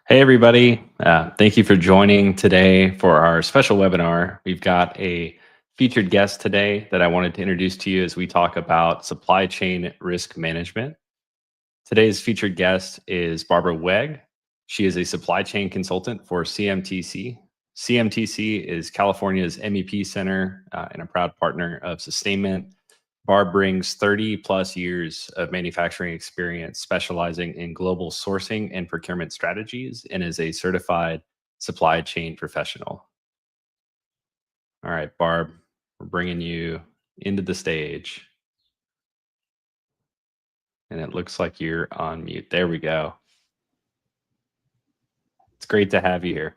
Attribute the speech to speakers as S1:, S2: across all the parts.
S1: Hey, everybody. Thank you for joining today for our special webinar. We've got a featured guest today that I wanted to introduce to you as we talk about supply chain risk management. Today's featured guest is Barbara Weg. She is a supply chain consultant for CMTC. CMTC is California's MEP Center and a proud partner of Sustainment. Barb brings 30 plus years of manufacturing experience specializing in global sourcing and procurement strategies and is a certified supply chain professional. All right, Barb, we're bringing you into the stage. And it looks like you're on mute. There we go. It's great to have you here.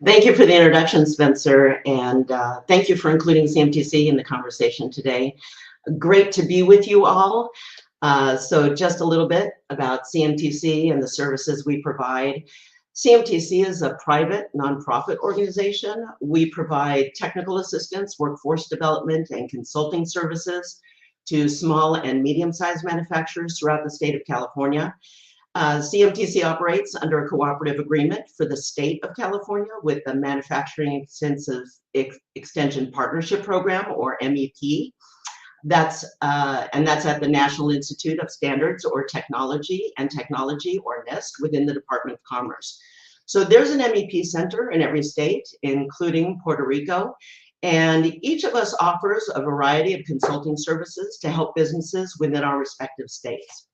S2: Thank you for the introduction, Spencer, and thank you for including CMTC in the conversation today. Great to be with you all. So just a little bit about CMTC and the services we provide. CMTC is a private nonprofit organization. We provide technical assistance, workforce development, and consulting services to small and medium-sized manufacturers throughout the state of California. CMTC operates under a cooperative agreement for the state of California with the Manufacturing Extension Partnership Program, or MEP. That's at the National Institute of Standards or Technology, or NIST, within the Department of Commerce. So there's an MEP center in every state, including Puerto Rico, and each of us offers a variety of consulting services to help businesses within our respective states.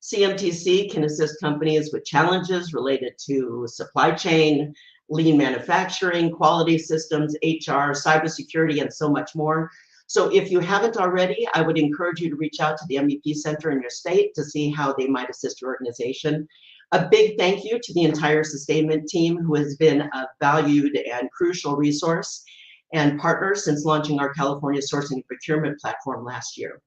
S2: CMTC can assist companies with challenges related to supply chain, lean manufacturing, quality systems, HR, cybersecurity, and so much more. So if you haven't already, I would encourage you to reach out to the MEP Center in your state to see how they might assist your organization. A big thank you to the entire Sustainment team, who has been a valued and crucial resource and partner since launching our California Sourcing and Procurement platform last year.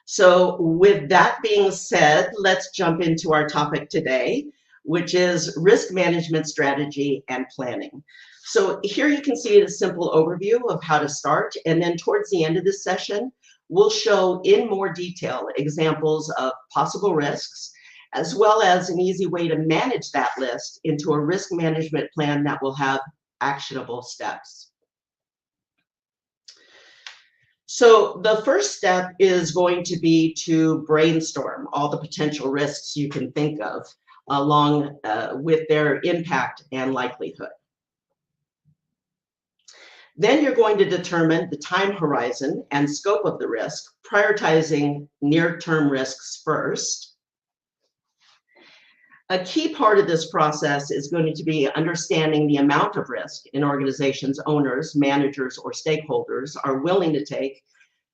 S2: So with that being said, let's jump into our topic today, which is risk management strategy and planning. So here you can see a simple overview of how to start, and then towards the end of this session, we'll show in more detail examples of possible risks, as well as an easy way to manage that list into a risk management plan that will have actionable steps. So the first step is going to be to brainstorm all the potential risks you can think of along with their impact and likelihood. Then you're going to determine the time horizon and scope of the risk, prioritizing near-term risks first. A key part of this process is going to be understanding the amount of risk an organization's owners, managers, or stakeholders are willing to take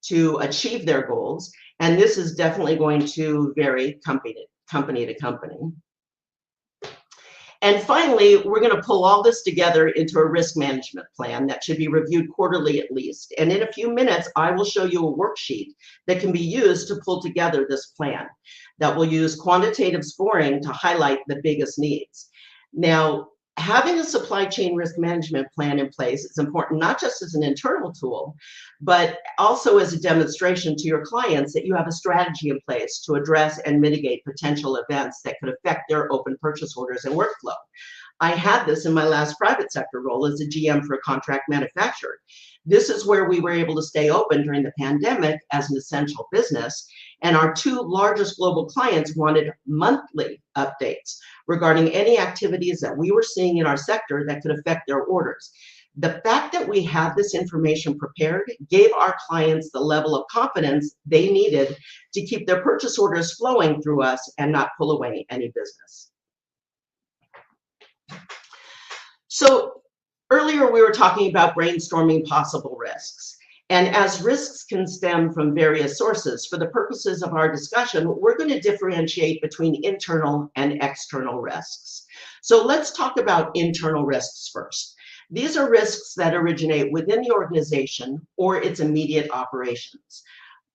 S2: to achieve their goals. And this is definitely going to vary company to company. And finally, we're going to pull all this together into a risk management plan that should be reviewed quarterly at least. And in a few minutes, I will show you a worksheet that can be used to pull together this plan that will use quantitative scoring to highlight the biggest needs. Now, having a supply chain risk management plan in place is important, not just as an internal tool, but also as a demonstration to your clients that you have a strategy in place to address and mitigate potential events that could affect their open purchase orders and workflow. I had this in my last private sector role as a GM for a contract manufacturer. This is where we were able to stay open during the pandemic as an essential business, and our two largest global clients wanted monthly updates regarding any activities that we were seeing in our sector that could affect their orders. The fact that we had this information prepared gave our clients the level of confidence they needed to keep their purchase orders flowing through us and not pull away any business. So earlier we were talking about brainstorming possible risks. And as risks can stem from various sources, for the purposes of our discussion, we're going to differentiate between internal and external risks. So let's talk about internal risks first. These are risks that originate within the organization or its immediate operations.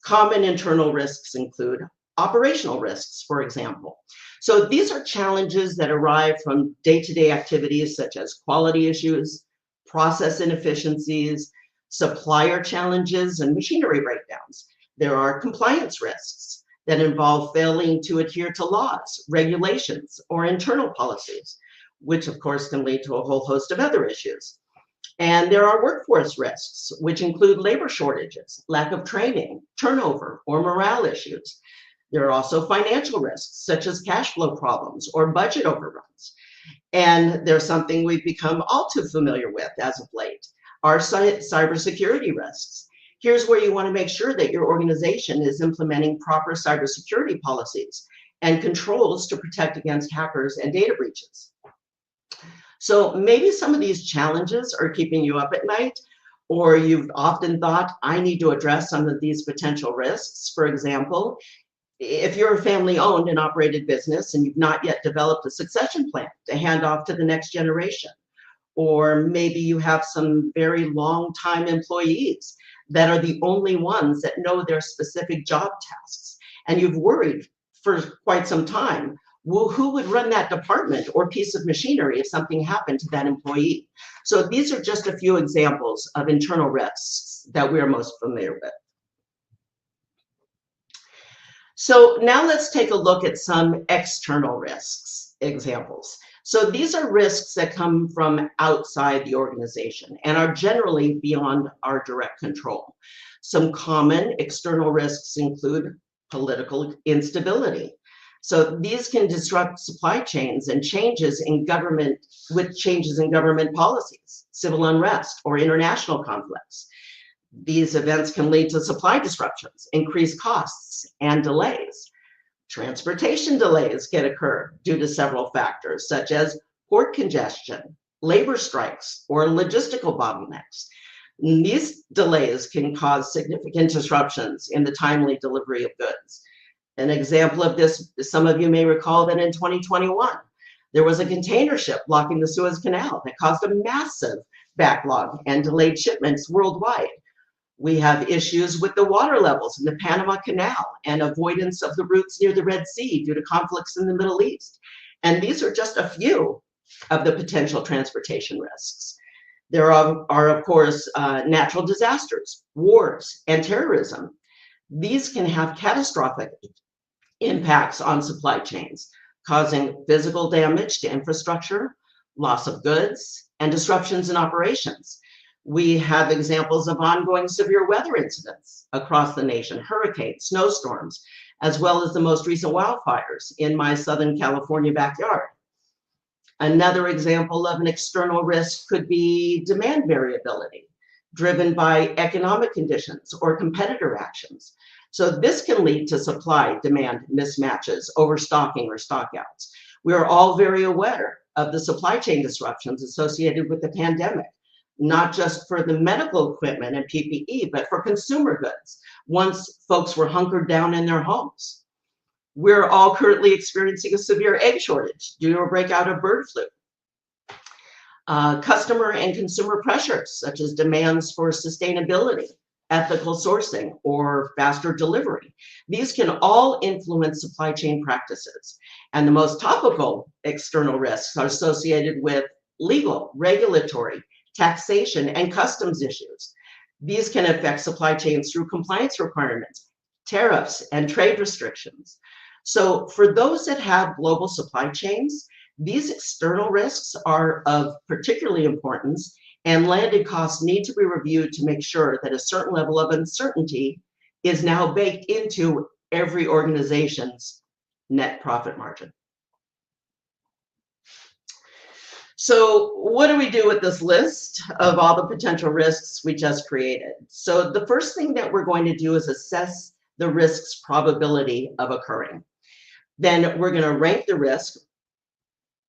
S2: Common internal risks include operational risks, for example. So these are challenges that arise from day-to-day activities such as quality issues, process inefficiencies, supplier challenges, and machinery breakdowns. There are compliance risks. that involve failing to adhere to laws, regulations, or internal policies, which of course can lead to a whole host of other issues. And there are workforce risks, which include labor shortages, lack of training, turnover, or morale issues. There are also financial risks, such as cash flow problems or budget overruns. And there's something we've become all too familiar with as of late, our cybersecurity risks. Here's where you want to make sure that your organization is implementing proper cybersecurity policies and controls to protect against hackers and data breaches. So maybe some of these challenges are keeping you up at night, or you've often thought, I need to address some of these potential risks. For example, if you're a family-owned and operated business and you've not yet developed a succession plan to hand off to the next generation, or maybe you have some very long-time employees that are the only ones that know their specific job tasks, and you've worried for quite some time, well, who would run that department or piece of machinery if something happened to that employee? So these are just a few examples of internal risks that we're most familiar with. So now let's take a look at some external risks examples. So these are risks that come from outside the organization and are generally beyond our direct control. Some common external risks include political instability. So these can disrupt supply chains and changes in government policies, civil unrest, or international conflicts. These events can lead to supply disruptions, increased costs, and delays. Transportation delays can occur due to several factors, such as port congestion, labor strikes, or logistical bottlenecks. These delays can cause significant disruptions in the timely delivery of goods. An example of this, some of you may recall that in 2021, there was a container ship blocking the Suez Canal that caused a massive backlog and delayed shipments worldwide. We have issues with the water levels in the Panama Canal and avoidance of the routes near the Red Sea due to conflicts in the Middle East. And these are just a few of the potential transportation risks. There are of course, natural disasters, wars, and terrorism. These can have catastrophic impacts on supply chains, causing physical damage to infrastructure, loss of goods, and disruptions in operations. We have examples of ongoing severe weather incidents across the nation, hurricanes, snowstorms, as well as the most recent wildfires in my Southern California backyard. Another example of an external risk could be demand variability, driven by economic conditions or competitor actions. So this can lead to supply-demand mismatches, overstocking, or stockouts. We are all very aware of the supply chain disruptions associated with the pandemic, not just for the medical equipment and PPE, but for consumer goods, once folks were hunkered down in their homes. We're all currently experiencing a severe egg shortage due to a breakout of bird flu. Customer and consumer pressures, such as demands for sustainability, ethical sourcing, or faster delivery. These can all influence supply chain practices. And the most topical external risks are associated with legal, regulatory, taxation, and customs issues. These can affect supply chains through compliance requirements, tariffs, and trade restrictions. So for those that have global supply chains, these external risks are of particularly importance, and landed costs need to be reviewed to make sure that a certain level of uncertainty is now baked into every organization's net profit margin. So what do we do with this list of all the potential risks we just created? So the first thing that we're going to do is assess the risk's probability of occurring. Then we're going to rank the risk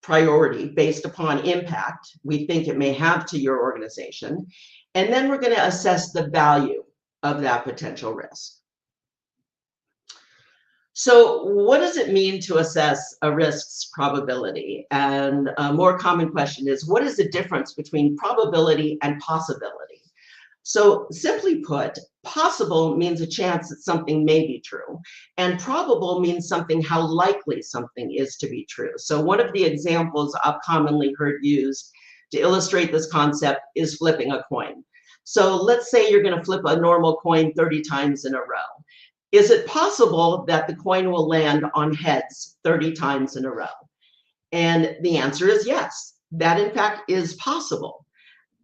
S2: priority based upon impact we think it may have to your organization. And then we're going to assess the value of that potential risk. So what does it mean to assess a risk's probability? And a more common question is, what is the difference between probability and possibility? So simply put, possible means a chance that something may be true, and probable means something how likely something is to be true. So one of the examples I've commonly heard used to illustrate this concept is flipping a coin. So let's say you're going to flip a normal coin 30 times in a row. Is it possible that the coin will land on heads 30 times in a row? And the answer is yes, that in fact is possible.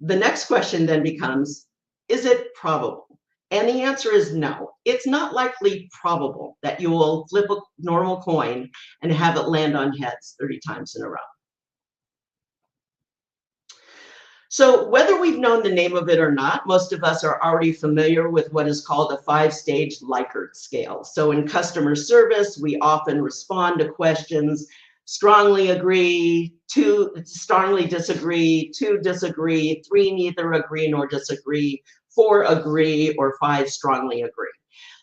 S2: The next question then becomes, is it probable? And the answer is no. It's not likely probable that you will flip a normal coin and have it land on heads 30 times in a row. So whether we've known the name of it or not, most of us are already familiar with what is called a 5-stage Likert scale. So in customer service, we often respond to questions: strongly agree, 2 strongly disagree, 2 disagree, 3 neither agree nor disagree, 4 agree, or 5 strongly agree.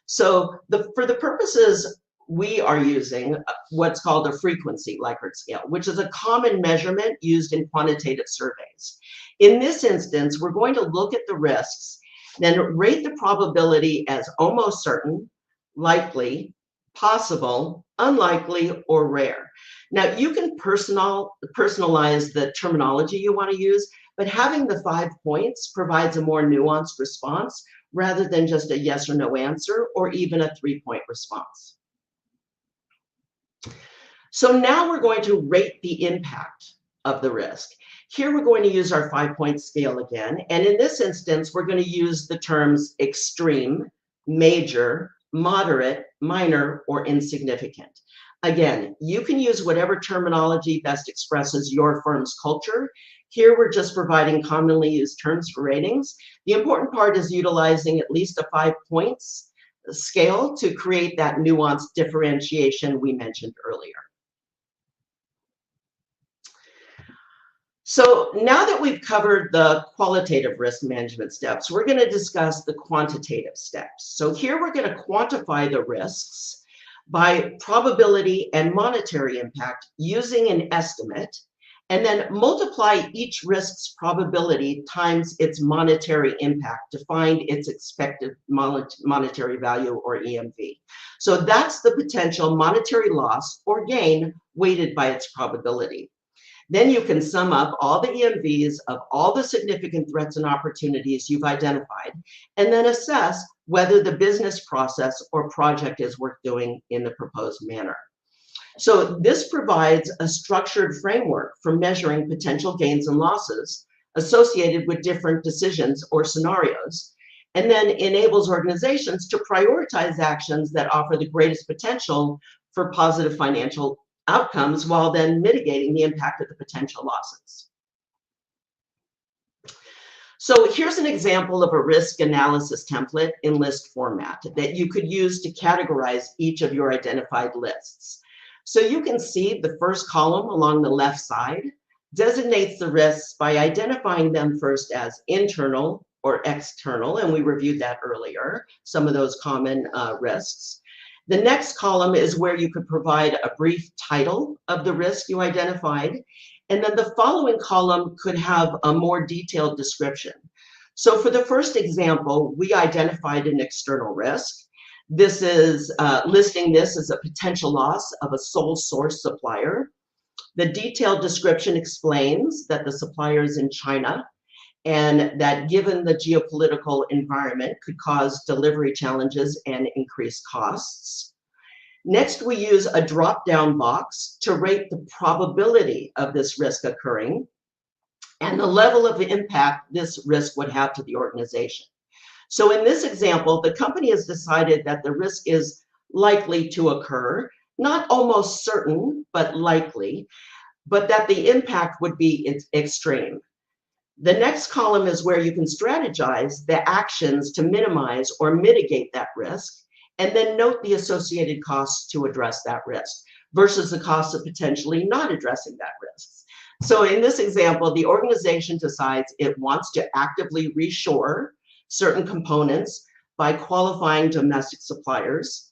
S2: So for the purposes, we are using what's called a frequency Likert scale, which is a common measurement used in quantitative surveys. In this instance, we're going to look at the risks, then rate the probability as almost certain, likely, possible, unlikely, or rare. Now, you can personalize the terminology you want to use, but having the 5 points provides a more nuanced response rather than just a yes or no answer, or even a 3-point response. So now we're going to rate the impact of the risk. Here we're going to use our 5-point scale again, and in this instance, we're going to use the terms extreme, major, moderate, minor, or insignificant. Again, you can use whatever terminology best expresses your firm's culture. Here we're just providing commonly used terms for ratings. The important part is utilizing at least a 5 points scale to create that nuanced differentiation we mentioned earlier. So now that we've covered the qualitative risk management steps, we're going to discuss the quantitative steps. So here we're going to quantify the risks by probability and monetary impact using an estimate, and then multiply each risk's probability times its monetary impact to find its expected monetary value, or EMV. So that's the potential monetary loss or gain weighted by its probability. Then you can sum up all the EMVs of all the significant threats and opportunities you've identified, and then assess whether the business process or project is worth doing in the proposed manner. So this provides a structured framework for measuring potential gains and losses associated with different decisions or scenarios, and then enables organizations to prioritize actions that offer the greatest potential for positive financial outcomes while then mitigating the impact of the potential losses. So here's an example of a risk analysis template in list format that you could use to categorize each of your identified lists. So you can see the first column along the left side designates the risks by identifying them first as internal or external, and we reviewed that earlier, some of those common risks. The next column is where you could provide a brief title of the risk you identified, and then the following column could have a more detailed description. So for the first example, we identified an external risk. This is listing this as a potential loss of a sole source supplier. The detailed description explains that the supplier is in China, and that given the geopolitical environment could cause delivery challenges and increased costs. Next, we use a drop-down box to rate the probability of this risk occurring and the level of impact this risk would have to the organization. So in this example, the company has decided that the risk is likely to occur, not almost certain, but likely, but that the impact would be extreme. The next column is where you can strategize the actions to minimize or mitigate that risk, and then note the associated costs to address that risk versus the costs of potentially not addressing that risk. So in this example, the organization decides it wants to actively reshore certain components by qualifying domestic suppliers,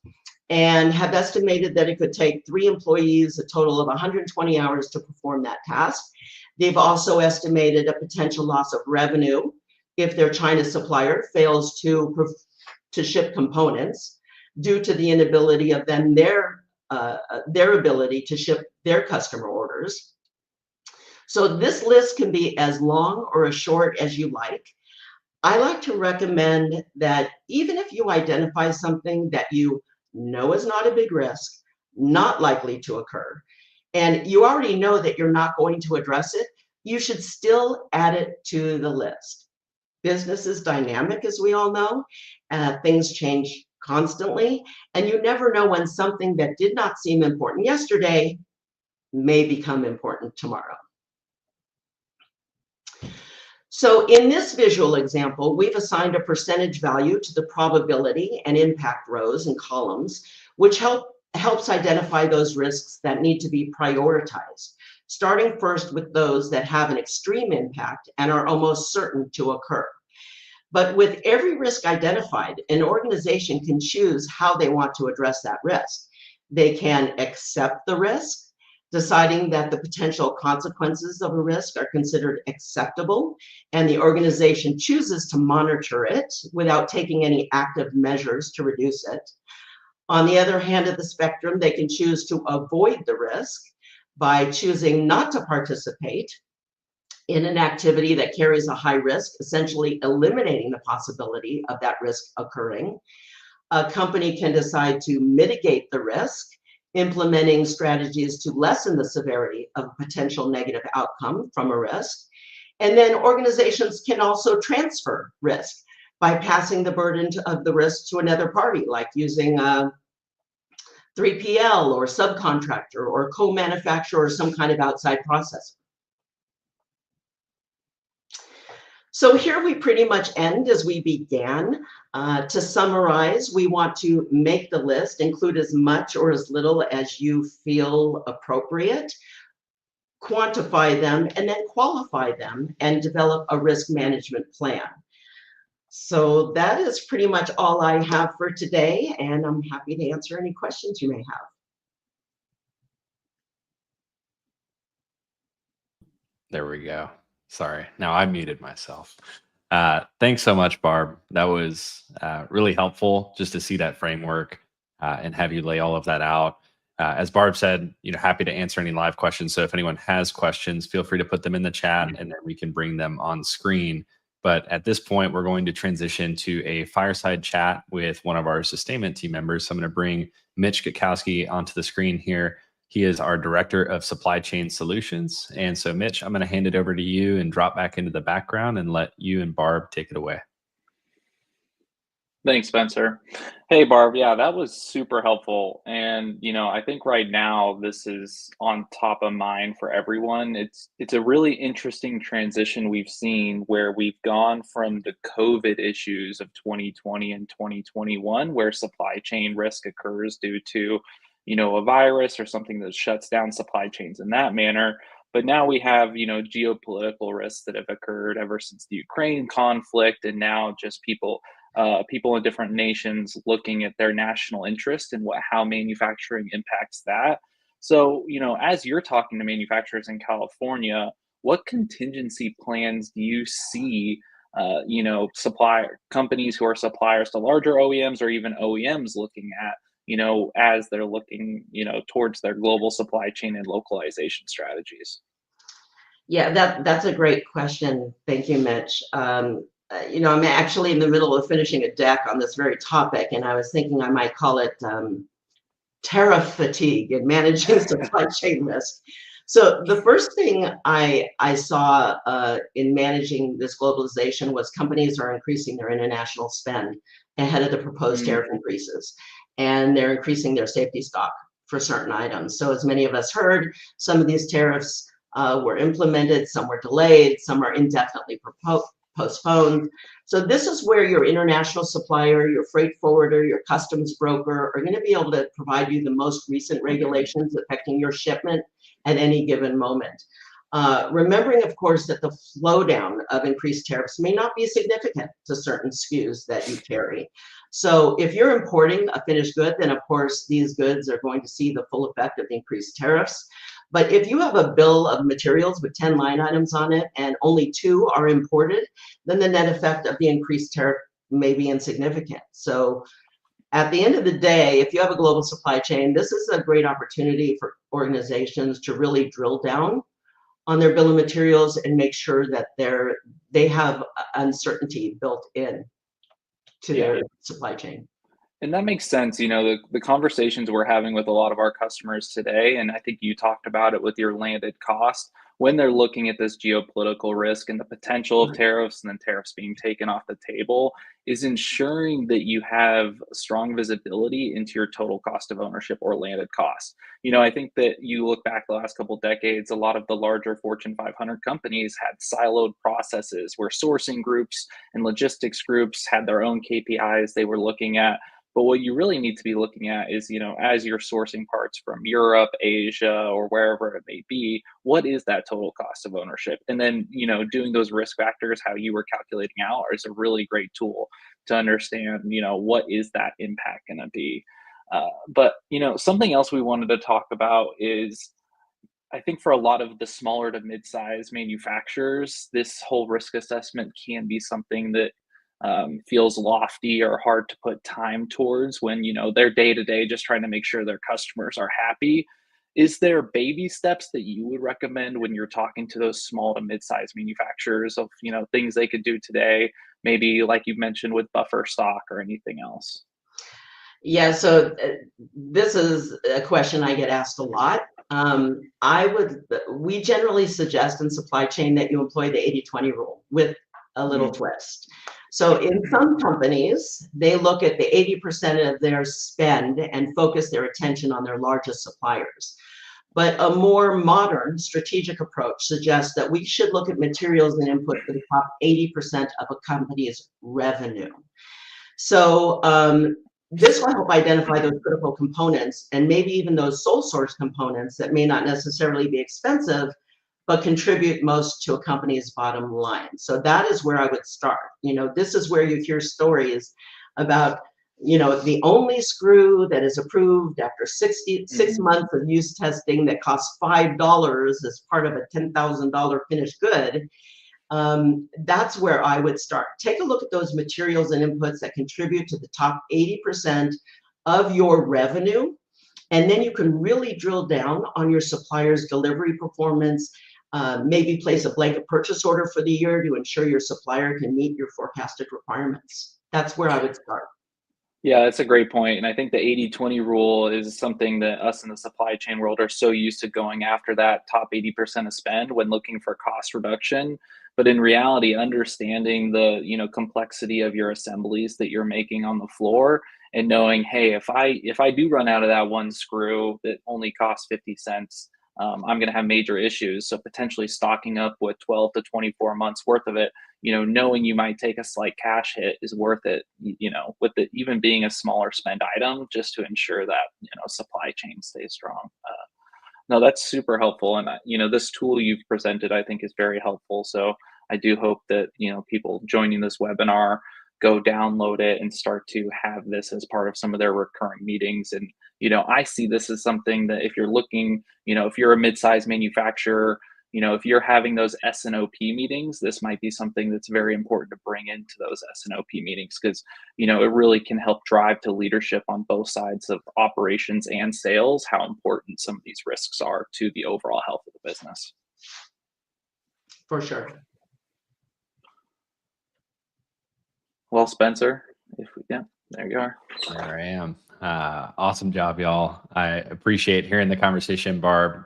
S2: and have estimated that it could take 3 employees a total of 120 hours to perform that task. They've also estimated a potential loss of revenue if their China supplier fails to ship components due to the inability of then their ability to ship their customer orders. So this list can be as long or as short as you like. I like to recommend that even if you identify something that you know is not a big risk, not likely to occur, and you already know that you're not going to address it, you should still add it to the list. Business is dynamic, as we all know. Things change constantly, and you never know when something that did not seem important yesterday may become important tomorrow. So in this visual example, we've assigned a percentage value to the probability and impact rows and columns, which helps identify those risks that need to be prioritized, starting first with those that have an extreme impact and are almost certain to occur. But with every risk identified, an organization can choose how they want to address that risk. They can accept the risk, deciding that the potential consequences of a risk are considered acceptable, and the organization chooses to monitor it without taking any active measures to reduce it. On the other hand of the spectrum, they can choose to avoid the risk by choosing not to participate in an activity that carries a high risk, essentially eliminating the possibility of that risk occurring. A company can decide to mitigate the risk, implementing strategies to lessen the severity of a potential negative outcome from a risk. And then organizations can also transfer risk by passing the burden of the risk to another party, like using a 3PL or subcontractor or co-manufacturer or some kind of outside processor. So here we pretty much end as we began. To summarize, we want to make the list, include as much or as little as you feel appropriate, quantify them, and then qualify them and develop a risk management plan. So that is pretty much all I have for today, and I'm happy to answer any questions you may have.
S1: There we go. Sorry. Now I muted myself. Thanks so much, Barb. That was really helpful just to see that framework and have you lay all of that out. As Barb said, happy to answer any live questions. So if anyone has questions, feel free to put them in the chat and then we can bring them on screen. But at this point, we're going to transition to a fireside chat with one of our Sustainment team members. So I'm going to bring Mitch Gutkowski onto the screen here. He is our Director of Supply Chain Solutions. And so, Mitch, I'm going to hand it over to you and drop back into the background and let you and Barb take it away.
S3: Thanks, Spencer. Hey, Barb. Yeah, that was super helpful. And, I think right now this is on top of mind for everyone. It's a really interesting transition we've seen where we've gone from the COVID issues of 2020 and 2021, where supply chain risk occurs due to a virus or something that shuts down supply chains in that manner. But now we have, geopolitical risks that have occurred ever since the Ukraine conflict, and now just people in different nations looking at their national interest and how manufacturing impacts that. So, as you're talking to manufacturers in California, what contingency plans do you see, supplier companies who are suppliers to larger OEMs or even OEMs looking at, as they're looking, towards their global supply chain and localization strategies?
S2: Yeah, that's a great question. Thank you, Mitch. I'm actually in the middle of finishing a deck on this very topic, and I was thinking I might call it tariff fatigue and managing supply chain risk. So the first thing I saw in managing this globalization was companies are increasing their international spend ahead of the proposed tariff increases, and they're increasing their safety stock for certain items. So as many of us heard, some of these tariffs were implemented, some were delayed, some are indefinitely postponed. So this is where your international supplier, your freight forwarder, your customs broker are going to be able to provide you the most recent regulations affecting your shipment at any given moment. Remembering, of course, that the flow down of increased tariffs may not be significant to certain SKUs that you carry. So if you're importing a finished good, then of course these goods are going to see the full effect of the increased tariffs. But if you have a bill of materials with 10 line items on it and only 2 are imported, then the net effect of the increased tariff may be insignificant. So at the end of the day, if you have a global supply chain, this is a great opportunity for organizations to really drill down on their bill of materials and make sure that they have uncertainty built in to their supply chain.
S3: And that makes sense. The conversations we're having with a lot of our customers today, and I think you talked about it with your landed cost, when they're looking at this geopolitical risk and the potential of tariffs and then tariffs being taken off the table, is ensuring that you have strong visibility into your total cost of ownership or landed cost. I think that you look back the last couple of decades, a lot of the larger Fortune 500 companies had siloed processes where sourcing groups and logistics groups had their own KPIs they were looking at. But what you really need to be looking at is, as you're sourcing parts from Europe, Asia, or wherever it may be, what is that total cost of ownership? And then, doing those risk factors, how you were calculating out, is a really great tool to understand, what is that impact going to be? But something else we wanted to talk about is, I think for a lot of the smaller to mid-size manufacturers, this whole risk assessment can be something that feels lofty or hard to put time towards when they're day to day just trying to make sure their customers are happy. Is there baby steps that you would recommend when you're talking to those small to mid-sized manufacturers of things they could do today, maybe like you mentioned with buffer stock or anything else?
S2: Yeah, so this is a question I get asked a lot. We generally suggest in supply chain that you employ the 80-20 rule with a little twist. So in some companies, they look at the 80% of their spend and focus their attention on their largest suppliers. But a more modern strategic approach suggests that we should look at materials and input for the top 80% of a company's revenue. So this will help identify those critical components and maybe even those sole source components that may not necessarily be expensive, but contribute most to a company's bottom line. So that is where I would start. This is where you hear stories about, the only screw that is approved after 6 months of use testing that costs $5 as part of a $10,000 finished good. That's where I would start. Take a look at those materials and inputs that contribute to the top 80% of your revenue. And then you can really drill down on your supplier's delivery performance. Maybe place a blanket purchase order for the year to ensure your supplier can meet your forecasted requirements. That's where I would start.
S3: Yeah, that's a great point. And I think the 80-20 rule is something that us in the supply chain world are so used to going after that top 80% of spend when looking for cost reduction. But in reality, understanding the complexity of your assemblies that you're making on the floor and knowing, hey, if I do run out of that one screw that only costs 50 cents, I'm going to have major issues. So potentially stocking up with 12 to 24 months worth of it, knowing you might take a slight cash hit is worth it, with it even being a smaller spend item, just to ensure that, supply chain stays strong. No, that's super helpful. And, this tool you've presented, I think is very helpful. So I do hope that, people joining this webinar go download it and start to have this as part of some of their recurring meetings. And, I see this as something that if you're looking, if you're a mid-sized manufacturer, if you're having those S&OP meetings, this might be something that's very important to bring into those S&OP meetings because, it really can help drive to leadership on both sides of operations and sales, how important some of these risks are to the overall health of the business.
S2: For sure.
S3: Well, Spencer, there you are.
S1: There I am. Awesome job, y'all. I appreciate hearing the conversation, Barb.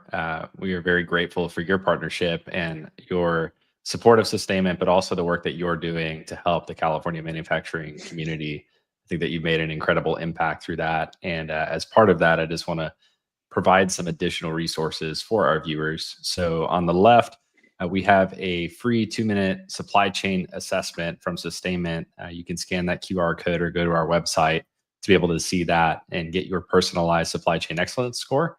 S1: We are very grateful for your partnership and your support of Sustainment, but also the work that you're doing to help the California manufacturing community. I think that you've made an incredible impact through that. And as part of that, I just want to provide some additional resources for our viewers. So on the left, we have a free 2-minute supply chain assessment from Sustainment. You can scan that QR code or go to our website to be able to see that and get your personalized supply chain excellence score.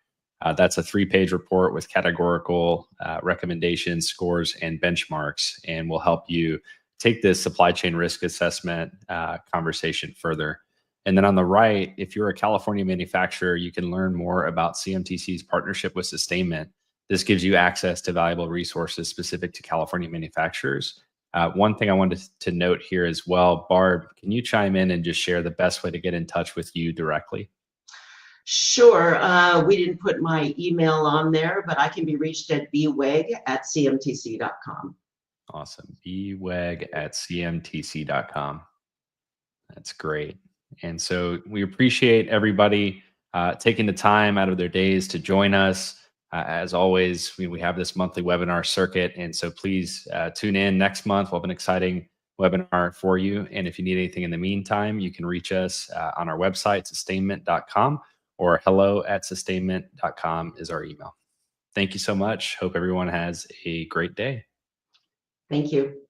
S1: That's a 3-page report with categorical recommendations, scores, and benchmarks, and will help you take this supply chain risk assessment conversation further. And then on the right, if you're a California manufacturer, you can learn more about CMTC's partnership with Sustainment. This gives you access to valuable resources specific to California manufacturers. One thing I wanted to note here as well, Barb, can you chime in and just share the best way to get in touch with you directly?
S2: Sure. We didn't put my email on there, but I can be reached at bweg@cmtc.com.
S1: Awesome. bweg@cmtc.com. That's great. And so we appreciate everybody taking the time out of their days to join us. As always, we have this monthly webinar circuit. And so please tune in next month. We'll have an exciting webinar for you. And if you need anything in the meantime, you can reach us on our website, sustainment.com, or hello@sustainment.com is our email. Thank you so much. Hope everyone has a great day.
S2: Thank you.